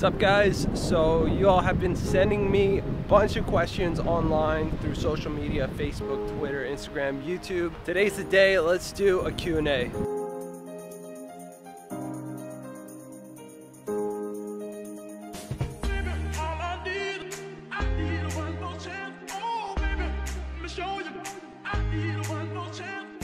What's up, guys? So you all have been sending me a bunch of questions online through social media, Facebook, Twitter, Instagram, YouTube. Today's the day. Let's do a Q&A.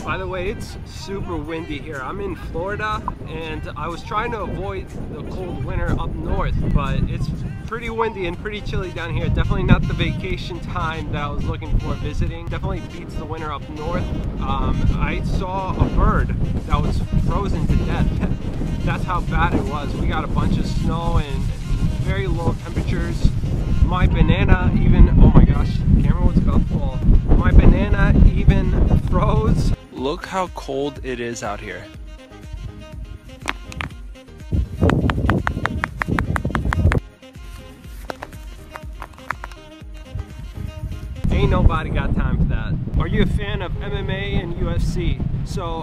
By the way, it's super windy here. I'm in Florida and I was trying to avoid the cold winter up north, but it's pretty windy and pretty chilly down here. Definitely not the vacation time that I was looking for visiting. Definitely beats the winter up north. I saw a bird that was frozen to death. That's how bad it was. We got a bunch of snow and very low temperatures. My banana even, oh my gosh, the camera was about to fall. My banana even froze. Look how cold it is out here. Ain't nobody got time for that. Are you a fan of MMA and UFC? So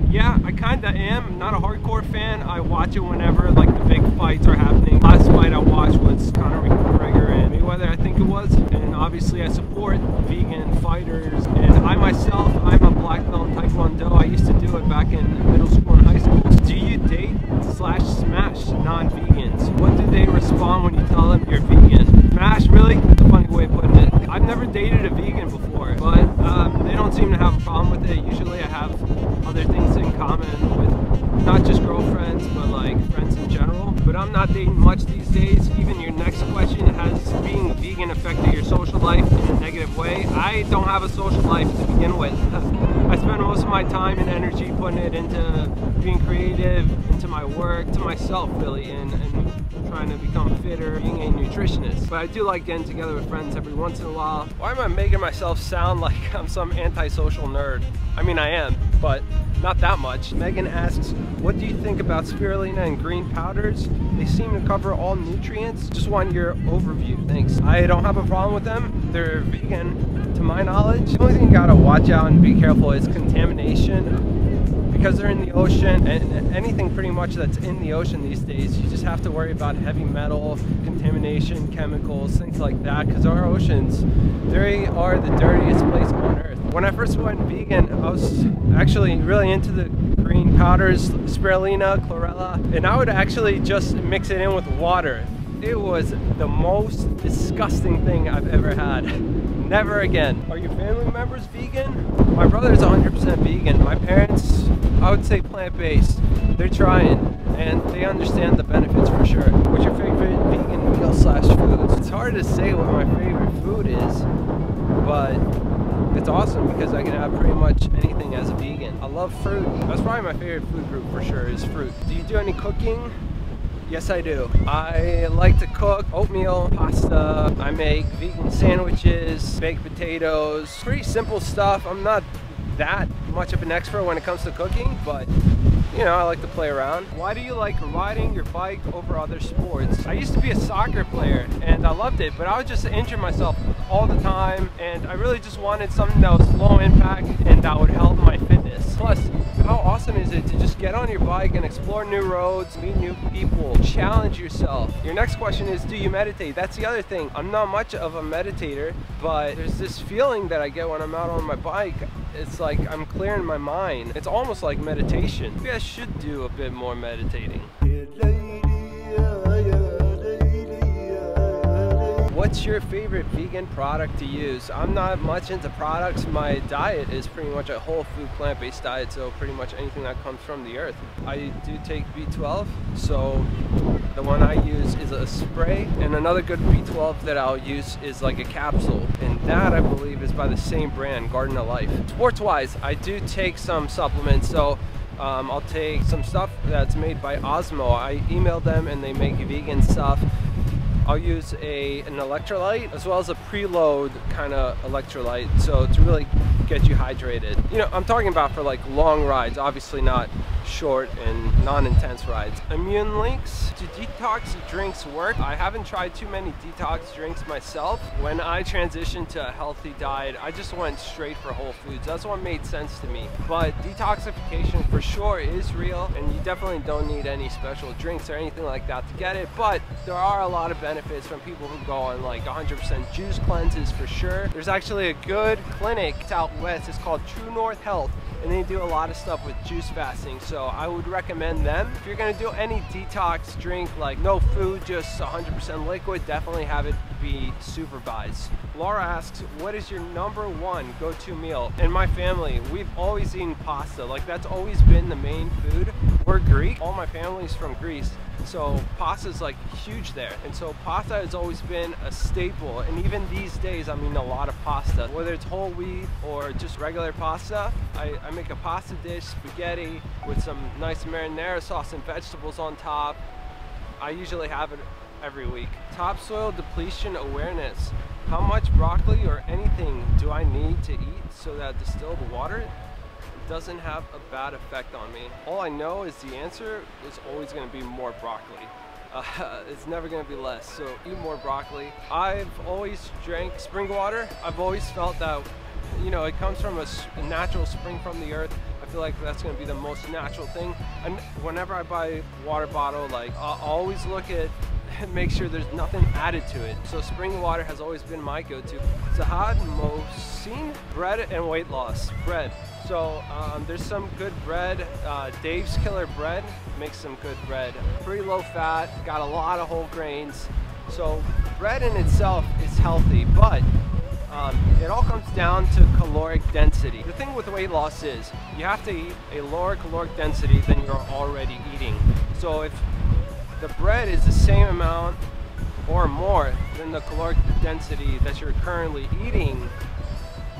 yeah, I kinda am. Not a hardcore fan. I watch it whenever like the big fights are happening. Last fight I watched was Conor McGregor and Mayweather, I think it was. And obviously I support vegan fighters. And I myself, I'm a black belt in Taekwondo. I used to do it back in middle school and high school. Do you date / smash non-vegans? What do they respond when you tell them you're vegan? Smash, really? That's a funny way of putting it. I've never dated a vegan before, but they don't seem to have a problem with it. Usually I have other things in common with not just girlfriends, but like friends in general. But I'm not dating much these days. Even your next question, has being vegan affected your social life in a negative way? I don't have a social life to begin with. I spend most of my time and energy putting it into being creative, into my work, to myself really, and trying to become fitter, being a nutritionist. But I do like getting together with friends every once in a while. Why am I making myself sound like I'm some antisocial nerd? I mean, I am, but not that much. Megan asks, what do you think about spirulina and green powders? They seem to cover all nutrients. Just want your overview, thanks. I don't have a problem with them. They're vegan, to my knowledge. The only thing you gotta watch out and be careful is contamination. Because they're in the ocean, and anything pretty much that's in the ocean these days, you just have to worry about heavy metal, contamination, chemicals, things like that, because our oceans, they are the dirtiest place on earth. When I first went vegan, I was actually really into the green powders, spirulina, chlorella, and I would actually just mix it in with water. It was the most disgusting thing I've ever had. Never again. Are your family members vegan? My brother's 100% vegan. My parents, I would say plant-based. They're trying, and they understand the benefits for sure. What's your favorite vegan meal / food? It's hard to say what my favorite food is, but it's awesome because I can have pretty much anything as a vegan. I love fruit. That's probably my favorite food group for sure, is fruit. Do you do any cooking? Yes, I do. I like to cook oatmeal, pasta. I make vegan sandwiches, baked potatoes. Pretty simple stuff. I'm not that much of an expert when it comes to cooking, but you know, I like to play around. Why do you like riding your bike over other sports? I used to be a soccer player and I loved it, but I would just injure myself all the time, and I really just wanted something that was low impact and that would help my fitness. Plus, how awesome is it to just get on your bike and explore new roads, meet new people, challenge yourself? Your next question is, do you meditate? That's the other thing. I'm not much of a meditator, but there's this feeling that I get when I'm out on my bike. It's like I'm clearing my mind. It's almost like meditation. Maybe I should do a bit more meditating. What's your favorite vegan product to use? I'm not much into products. My diet is pretty much a whole food plant-based diet, so pretty much anything that comes from the earth. I do take B12, so the one I use is a spray, and another good B12 that I'll use is like a capsule, and that I believe is by the same brand, Garden of Life. Sports-wise, I do take some supplements, so I'll take some stuff that's made by Osmo. I emailed them and they make vegan stuff. I'll use an electrolyte as well as a preload kind of electrolyte, so to really get you hydrated. You know, I'm talking about for like long rides, obviously not short and non-intense rides. Immune links, do detox drinks work? I haven't tried too many detox drinks myself. When I transitioned to a healthy diet, I just went straight for whole foods. That's what made sense to me. But detoxification for sure is real, and you definitely don't need any special drinks or anything like that to get it. But there are a lot of benefits from people who go on like 100% juice cleanses for sure. There's actually a good clinic out west. It's called True North Health, and they do a lot of stuff with juice fasting, so I would recommend them. If you're gonna do any detox drink, like no food, just 100% liquid, definitely have it be supervised. Laura asks, what is your #1 go-to meal? In my family, we've always eaten pasta. Like, that's always been the main food. We're Greek, all my family's from Greece, so pasta is like huge there, and so pasta has always been a staple. And even these days, I'm eating a lot of pasta, whether it's whole wheat or just regular pasta. I make a pasta dish, spaghetti with some nice marinara sauce and vegetables on top. I usually have it every week. Topsoil depletion awareness. How much broccoli or anything do I need to eat so that distilled water doesn't have a bad effect on me? All I know is the answer is always going to be more broccoli. It's never going to be less, so eat more broccoli. I've always drank spring water. I've always felt that, you know, it comes from a natural spring from the earth. I feel like that's going to be the most natural thing. And whenever I buy a water bottle, like, I'll always look at and make sure there's nothing added to it. So spring water has always been my go-to. Zahad Mohsin, bread and weight loss. Bread. So there's some good bread. Dave's Killer Bread makes some good bread. Pretty low fat, got a lot of whole grains. So bread in itself is healthy, but it all comes down to caloric density. The thing with weight loss is you have to eat a lower caloric density than you're already eating. So if the bread is the same amount or more than the caloric density that you're currently eating,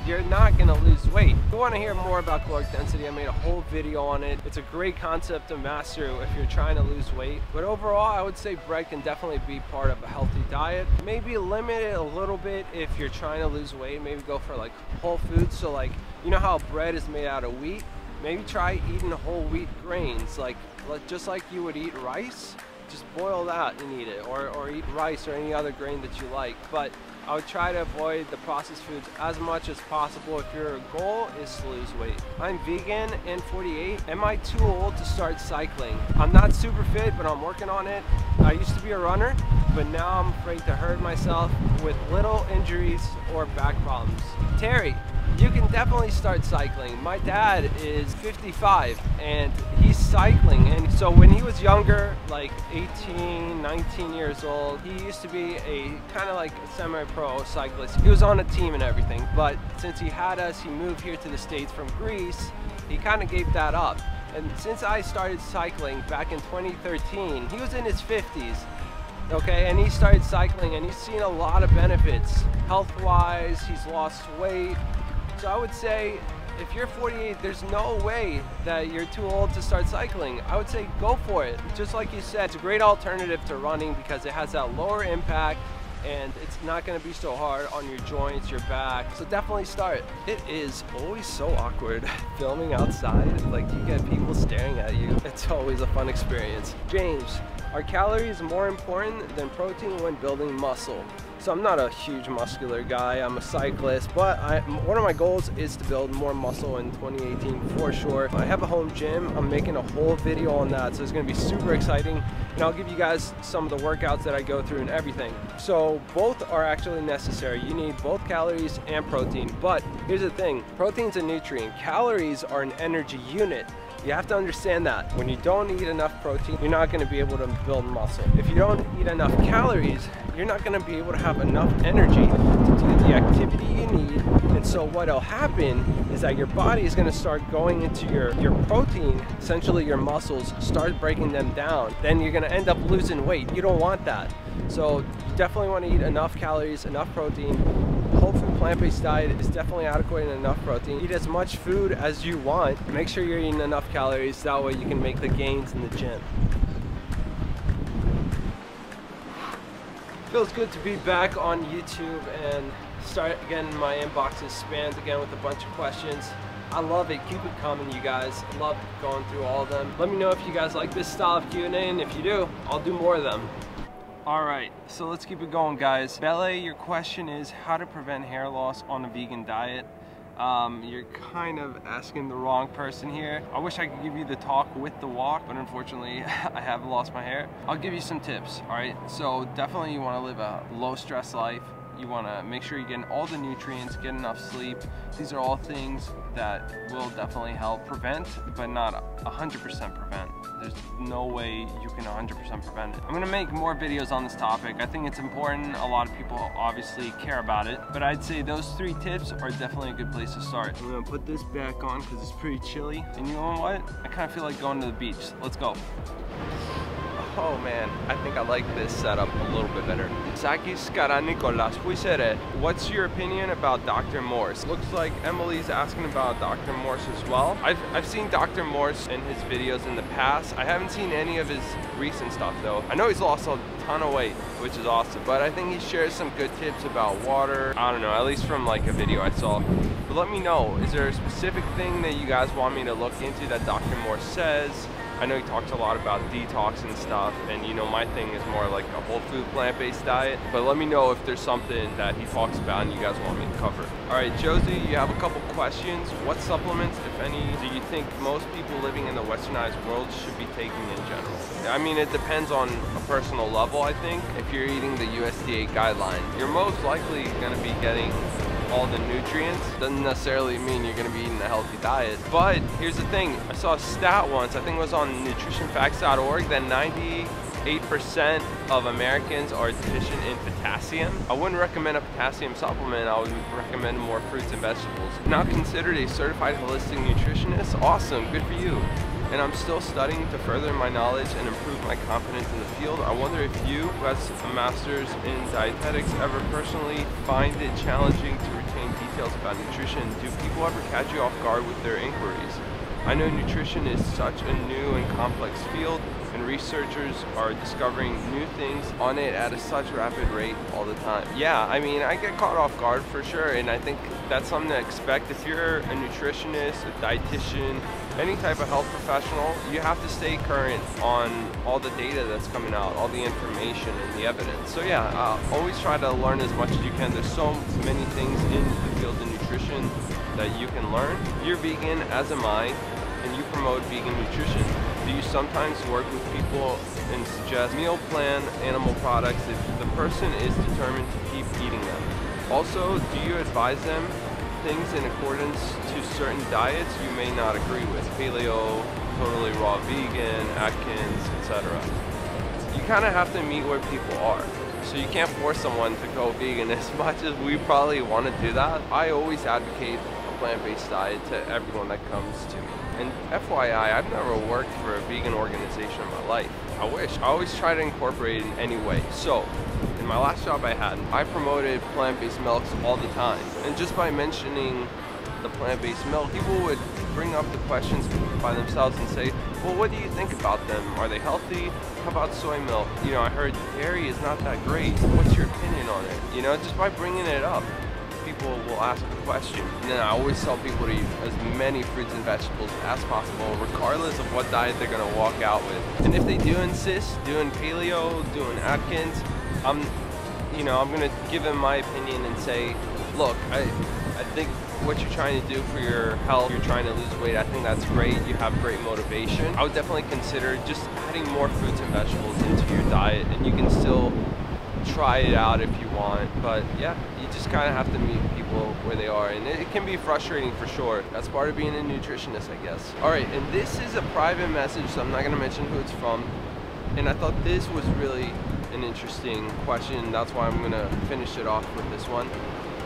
you're not going to lose weight. If you want to hear more about caloric density, I made a whole video on it. It's a great concept to master if you're trying to lose weight. But overall, I would say bread can definitely be part of a healthy diet. Maybe limit it a little bit if you're trying to lose weight. Maybe go for like whole foods. So like, you know how bread is made out of wheat? Maybe try eating whole wheat grains, like just like you would eat rice. Just boil that and eat it, or eat rice or any other grain that you like. But I would try to avoid the processed foods as much as possible if your goal is to lose weight. I'm vegan and 48. Am I too old to start cycling? I'm not super fit, but I'm working on it. I used to be a runner, but now I'm afraid to hurt myself with little injuries or back problems. Terry, you can definitely start cycling. My dad is 55 and he's cycling, and so when he was younger, like 18, 19 years old, he used to be a kind of like a semi-pro cyclist. He was on a team and everything, but since he had us, he moved here to the States from Greece, he kind of gave that up. And since I started cycling back in 2013, he was in his 50s. Okay, and he started cycling and he's seen a lot of benefits. Health-wise, he's lost weight. So I would say if you're 48, there's no way that you're too old to start cycling. I would say go for it. Just like you said, it's a great alternative to running because it has that lower impact and it's not going to be so hard on your joints, your back. So definitely start. It is always so awkward filming outside. Like, you get people staring at you. It's always a fun experience. James, are calories more important than protein when building muscle? So I'm not a huge muscular guy, I'm a cyclist, but one of my goals is to build more muscle in 2018 for sure. I have a home gym, I'm making a whole video on that, so it's gonna be super exciting, and I'll give you guys some of the workouts that I go through and everything. So both are actually necessary. You need both calories and protein, but here's the thing, protein's a nutrient, calories are an energy unit. You have to understand that. When you don't eat enough protein, you're not going to be able to build muscle. If you don't eat enough calories, you're not going to be able to have enough energy to do the activity you need. And so what'll happen is that your body is going to start going into your protein, essentially your muscles, start breaking them down. Then you're going to end up losing weight. You don't want that. So you definitely want to eat enough calories, enough protein. Whole food plant-based diet is definitely adequate and enough protein. Eat as much food as you want. Make sure you're eating enough calories, that way you can make the gains in the gym. Feels good to be back on YouTube and start getting my inboxes spammed again with a bunch of questions. I love it. Keep it coming, you guys. I love going through all of them. Let me know if you guys like this style of Q&A, and if you do, I'll do more of them. Alright, so let's keep it going, guys. Belle, your question is how to prevent hair loss on a vegan diet. You're kind of asking the wrong person here. I wish I could give you the talk with the walk, but unfortunately I have lost my hair. I'll give you some tips, alright? So definitely you want to live a low stress life. You want to make sure you're getting all the nutrients, get enough sleep. These are all things that will definitely help prevent, but not 100% prevent. There's no way you can 100% prevent it. I'm gonna make more videos on this topic. I think it's important. A lot of people obviously care about it, but I'd say those 3 tips are definitely a good place to start. I'm gonna put this back on because it's pretty chilly. And you know what? I kind of feel like going to the beach. Let's go. Oh man, I think I like this setup a little bit better. Sakis Nicolas, what's your opinion about Dr. Morse? Looks like Emily's asking about Dr. Morse as well. I've seen Dr. Morse in his videos in the past. I haven't seen any of his recent stuff though. I know he's lost a ton of weight, which is awesome, but I think he shares some good tips about water. I don't know, at least from like a video I saw. But let me know, is there a specific thing that you guys want me to look into that Dr. Morse says? I know he talks a lot about detox and stuff, and you know my thing is more like a whole food plant-based diet, but let me know if there's something that he talks about and you guys want me to cover. Alright, Josie, you have a couple questions. What supplements, if any, do you think most people living in the westernized world should be taking in general? I mean, it depends on a personal level, I think. If you're eating the USDA guideline, you're most likely going to be getting all the nutrients. Doesn't necessarily mean you're going to be eating a healthy diet. But here's the thing, I saw a stat once, I think it was on nutritionfacts.org, that 98% of Americans are deficient in potassium. I wouldn't recommend a potassium supplement, I would recommend more fruits and vegetables. Now considered a certified holistic nutritionist, awesome, good for you. And I'm still studying to further my knowledge and improve my confidence in the field. I wonder if you, who has a master's in dietetics, ever personally find it challenging to retain details about nutrition. Do people ever catch you off guard with their inquiries? I know nutrition is such a new and complex field, and researchers are discovering new things on it at such rapid rate all the time. Yeah, I mean, I get caught off guard for sure, and I think that's something to expect. If you're a nutritionist, a dietitian, any type of health professional, you have to stay current on all the data that's coming out, all the information and the evidence. So yeah, always try to learn as much as you can. There's so many things in the field of nutrition that you can learn. You're vegan, as am I, and you promote vegan nutrition. Do you sometimes work with people and suggest meal plan animal products if the person is determined to keep eating them? Also, do you advise them things in accordance to certain diets you may not agree with? Paleo, totally raw vegan, Atkins, etc. You kind of have to meet where people are. So you can't force someone to go vegan as much as we probably want to do that. I always advocate a plant-based diet to everyone that comes to me. And FYI, I've never worked for a vegan organization in my life. I wish. I always try to incorporate it in any way. So, in my last job I had, I promoted plant-based milks all the time. And just by mentioning the plant-based milk, people would bring up the questions by themselves and say, well, what do you think about them? Are they healthy? How about soy milk? You know, I heard dairy is not that great. What's your opinion on it? You know, just by bringing it up, people will ask a question. And then I always tell people to eat as many fruits and vegetables as possible, regardless of what diet they're gonna walk out with. And if they do insist doing paleo, doing Atkins, I'm gonna give them my opinion and say, look, I think what you're trying to do for your health, you're trying to lose weight, I think that's great, you have great motivation. I would definitely consider just adding more fruits and vegetables into your diet, and you can still try it out if you want, but yeah, you just kind of have to meet people where they are, and it can be frustrating for sure. That's part of being a nutritionist, I guess. Alright, and this is a private message, so I'm not going to mention who it's from, and I thought this was really an interesting question, that's why I'm going to finish it off with this one.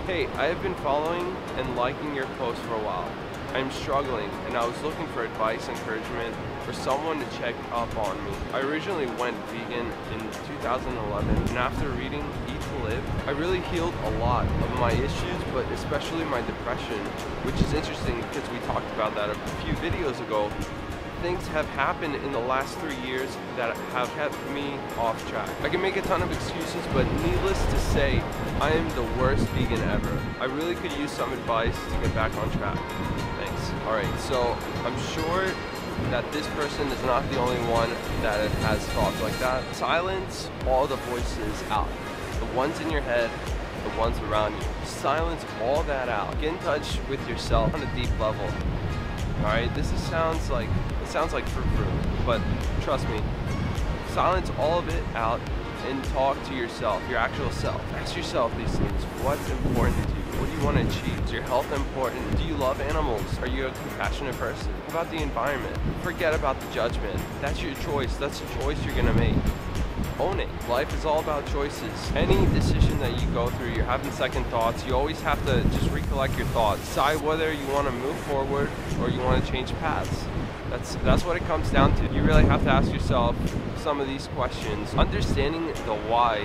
Hey, I have been following and liking your posts for a while. I'm struggling, and I was looking for advice, encouragement, for someone to check up on me. I originally went vegan in 2011, and after reading Eat to Live, I really healed a lot of my issues, but especially my depression, which is interesting because we talked about that a few videos ago. Things have happened in the last 3 years that have kept me off track. I can make a ton of excuses, but needless to say, I am the worst vegan ever. I really could use some advice to get back on track. Thanks. Alright, so I'm sure that this person is not the only one that has thoughts like that. Silence all the voices out. The ones in your head, the ones around you. Silence all that out. Get in touch with yourself on a deep level. Alright, sounds like frou-frou, but trust me, silence all of it out and talk to yourself, your actual self. Ask yourself these things. What's important to you? What do you want to achieve? Is your health important? Do you love animals? Are you a compassionate person? What about the environment? Forget about the judgment. That's your choice. That's a choice you're gonna make. Own it. Life is all about choices. Any decision that you go through, you're having second thoughts, you always have to just recollect your thoughts. Decide whether you want to move forward or you want to change paths. That's what it comes down to. You really have to ask yourself some of these questions. Understanding the why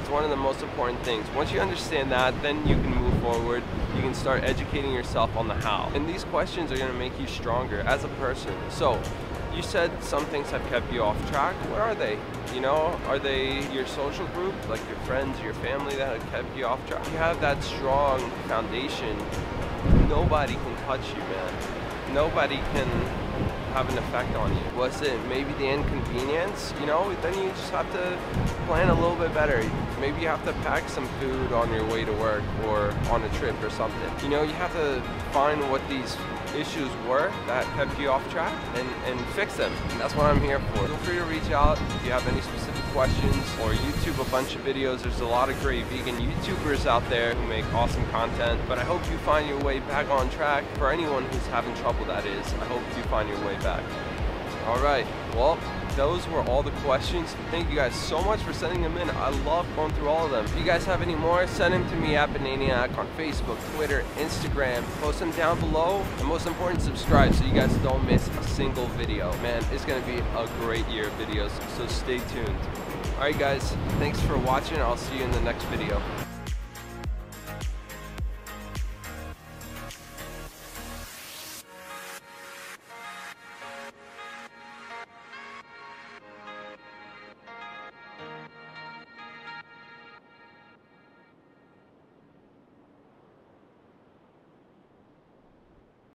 is one of the most important things. Once you understand that, then you can move forward. You can start educating yourself on the how. And these questions are going to make you stronger as a person. So, you said some things have kept you off track. What are they? You know, are they your social group, like your friends, your family that have kept you off track? You have that strong foundation. Nobody can touch you, man. Nobody can have an effect on you. Was it maybe the inconvenience? You know, then you just have to plan a little bit better. Maybe you have to pack some food on your way to work or on a trip or something. You know, you have to find what these issues were that kept you off track and fix them. And that's what I'm here for. Feel free to reach out if you have any specific questions or YouTube a bunch of videos. There's a lot of great vegan YouTubers out there who make awesome content, but I hope you find your way back on track. For anyone who's having trouble, that is, I hope you find your way back. All right, well, those were all the questions. Thank you guys so much for sending them in. I love going through all of them. If you guys have any more, send them to me at bananiac on Facebook, Twitter, Instagram. Post them down below. And most important, subscribe so you guys don't miss a single video. Man, it's gonna be a great year of videos, so stay tuned. All right, guys, thanks for watching. I'll see you in the next video.